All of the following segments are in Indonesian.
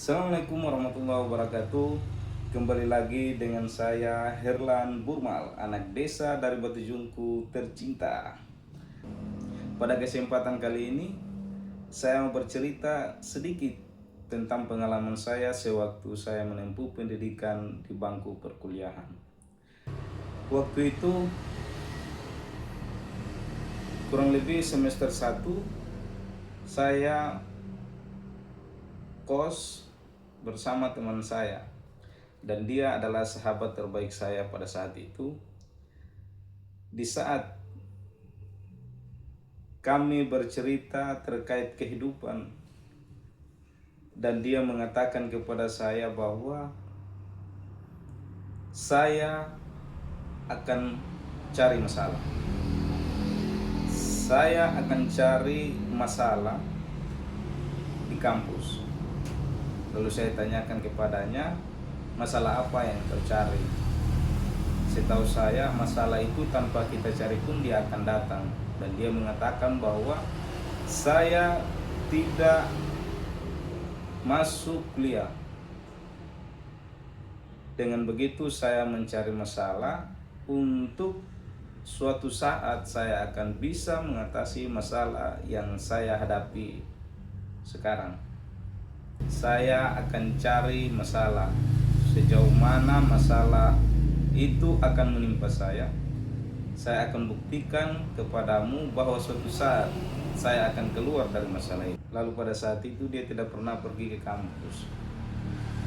Assalamualaikum warahmatullahi wabarakatuh. Kembali lagi dengan saya Herlan Burmal, anak desa dari Batu Jungku tercinta. Pada kesempatan kali ini saya mau bercerita sedikit tentang pengalaman saya sewaktu saya menempuh pendidikan di bangku perkuliahan. Waktu itu kurang lebih semester 1 saya kos bersama teman saya, dan dia adalah sahabat terbaik saya pada saat itu. Di saat kami bercerita terkait kehidupan dan dia mengatakan kepada saya bahwa saya akan cari masalah. Saya akan cari masalah di kampus. Lalu saya tanyakan kepadanya, masalah apa yang kau cari? Setahu saya masalah itu tanpa kita cari pun dia akan datang. Dan dia mengatakan bahwa saya tidak masuk kuliah. Dengan begitu saya mencari masalah untuk suatu saat saya akan bisa mengatasi masalah yang saya hadapi sekarang. Saya akan cari masalah, sejauh mana masalah itu akan menimpa saya. Saya akan buktikan kepadamu bahwa suatu saat saya akan keluar dari masalah itu. Lalu pada saat itu dia tidak pernah pergi ke kampus.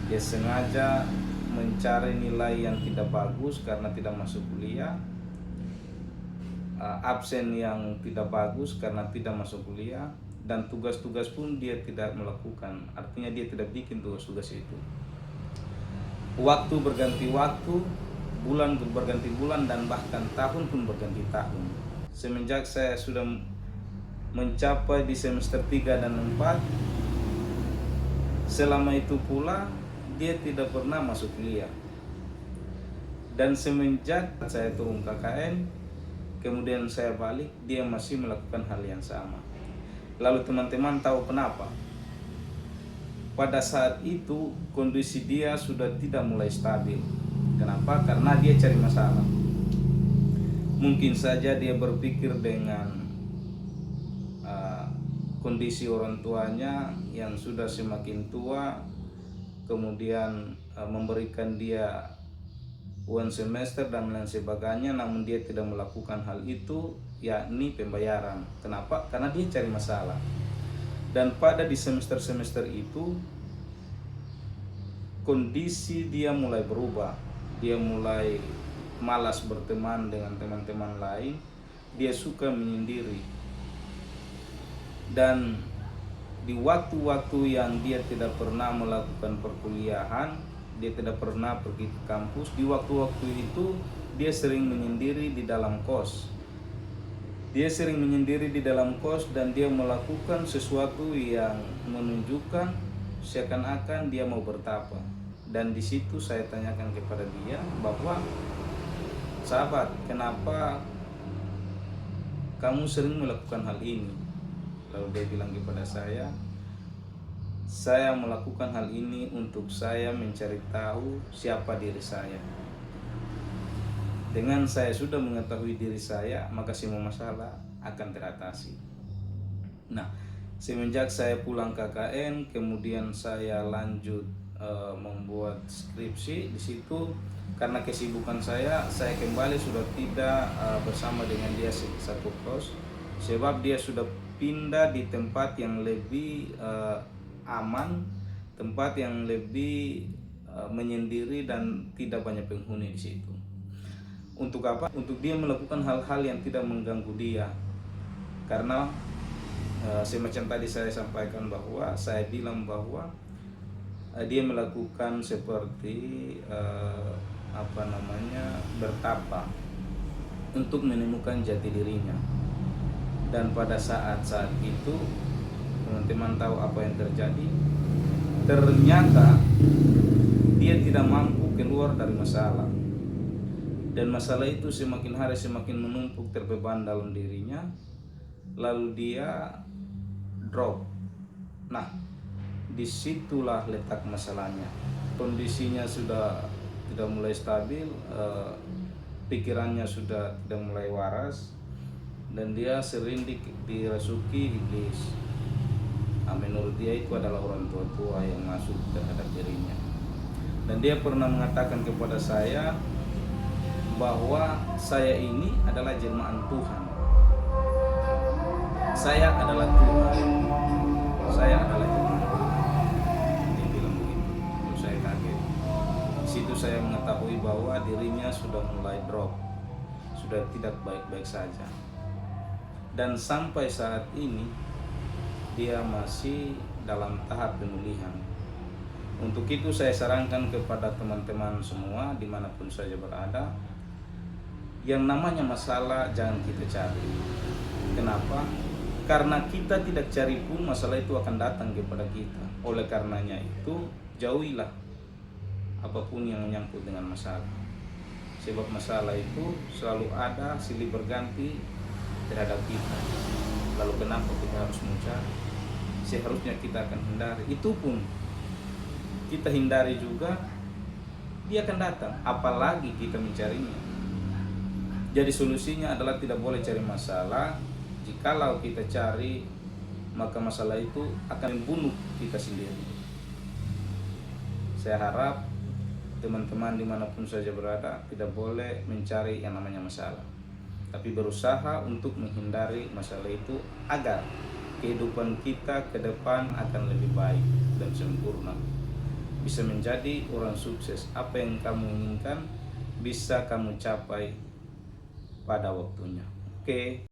Dia sengaja mencari nilai yang tidak bagus karena tidak masuk kuliah, absen yang tidak bagus karena tidak masuk kuliah, dan tugas-tugas pun dia tidak melakukan. Artinya dia tidak bikin tugas-tugas itu. Waktu berganti waktu, bulan berganti bulan, dan bahkan tahun pun berganti tahun. Semenjak saya sudah mencapai di semester 3 dan 4, selama itu pula dia tidak pernah masuk kuliah. Dan semenjak saya turun KKN, kemudian saya balik, dia masih melakukan hal yang sama. Lalu teman-teman tahu kenapa? Pada saat itu kondisi dia sudah tidak mulai stabil. Kenapa? Karena dia cari masalah. Mungkin saja dia berpikir dengan kondisi orang tuanya yang sudah semakin tua, kemudian memberikan dia uang semester dan lain sebagainya, namun dia tidak melakukan hal itu, yakni pembayaran. Kenapa? Karena dia cari masalah. Dan pada di semester-semester itu kondisi dia mulai berubah. Dia mulai malas berteman dengan teman-teman lain. Dia suka menyendiri. Dan di waktu-waktu yang dia tidak pernah melakukan perkuliahan, dia tidak pernah pergi ke kampus, di waktu-waktu itu dia sering menyendiri di dalam kos. Dia sering menyendiri di dalam kos dan dia melakukan sesuatu yang menunjukkan seakan-akan dia mau bertapa. Dan di situ saya tanyakan kepada dia bahwa, sahabat, kenapa kamu sering melakukan hal ini? Lalu dia bilang kepada saya melakukan hal ini untuk saya mencari tahu siapa diri saya. Dengan saya sudah mengetahui diri saya, maka semua masalah akan teratasi. Nah, semenjak saya pulang KKN, kemudian saya lanjut membuat skripsi di situ. Karena kesibukan saya kembali sudah tidak bersama dengan dia satu kos, sebab dia sudah pindah di tempat yang lebih aman, tempat yang lebih menyendiri dan tidak banyak penghuni di situ. Untuk apa? Untuk dia melakukan hal-hal yang tidak mengganggu dia. Karena semacam tadi saya sampaikan bahwa saya bilang bahwa dia melakukan seperti bertapa untuk menemukan jati dirinya. Dan pada saat-saat itu teman-teman tahu apa yang terjadi? Ternyata dia tidak mampu keluar dari masalah. Dan masalah itu semakin hari semakin menumpuk terbeban dalam dirinya. Lalu dia drop. Nah, disitulah letak masalahnya. Kondisinya sudah tidak mulai stabil, pikirannya sudah tidak mulai waras, dan dia sering dirasuki iblis. Menurut dia itu adalah orang tua yang masuk terhadap dirinya. Dan dia pernah mengatakan kepada saya bahwa saya ini adalah jelmaan Tuhan. Saya adalah Tuhan. Saya adalah jelmaan Tuhan. Dia bilang begitu. Lalu saya kaget. Di situ saya mengetahui bahwa dirinya sudah mulai drop, sudah tidak baik-baik saja. Dan sampai saat ini dia masih dalam tahap pemulihan. Untuk itu saya sarankan kepada teman-teman semua dimanapun saja berada, yang namanya masalah jangan kita cari. Kenapa? Karena kita tidak cari pun masalah itu akan datang kepada kita. Oleh karenanya itu jauhilah apapun yang menyangkut dengan masalah. Sebab masalah itu selalu ada silih berganti terhadap kita. Lalu kenapa kita harus mencari? Seharusnya kita akan hindari. Itu pun kita hindari juga, dia akan datang, apalagi kita mencarinya. Jadi solusinya adalah tidak boleh cari masalah. Jikalau kita cari, maka masalah itu akan membunuh kita sendiri. Saya harap teman-teman dimanapun saja berada tidak boleh mencari yang namanya masalah, tapi berusaha untuk menghindari masalah itu agar kehidupan kita ke depan akan lebih baik dan sempurna. Bisa menjadi orang sukses. Apa yang kamu inginkan bisa kamu capai pada waktunya. Oke.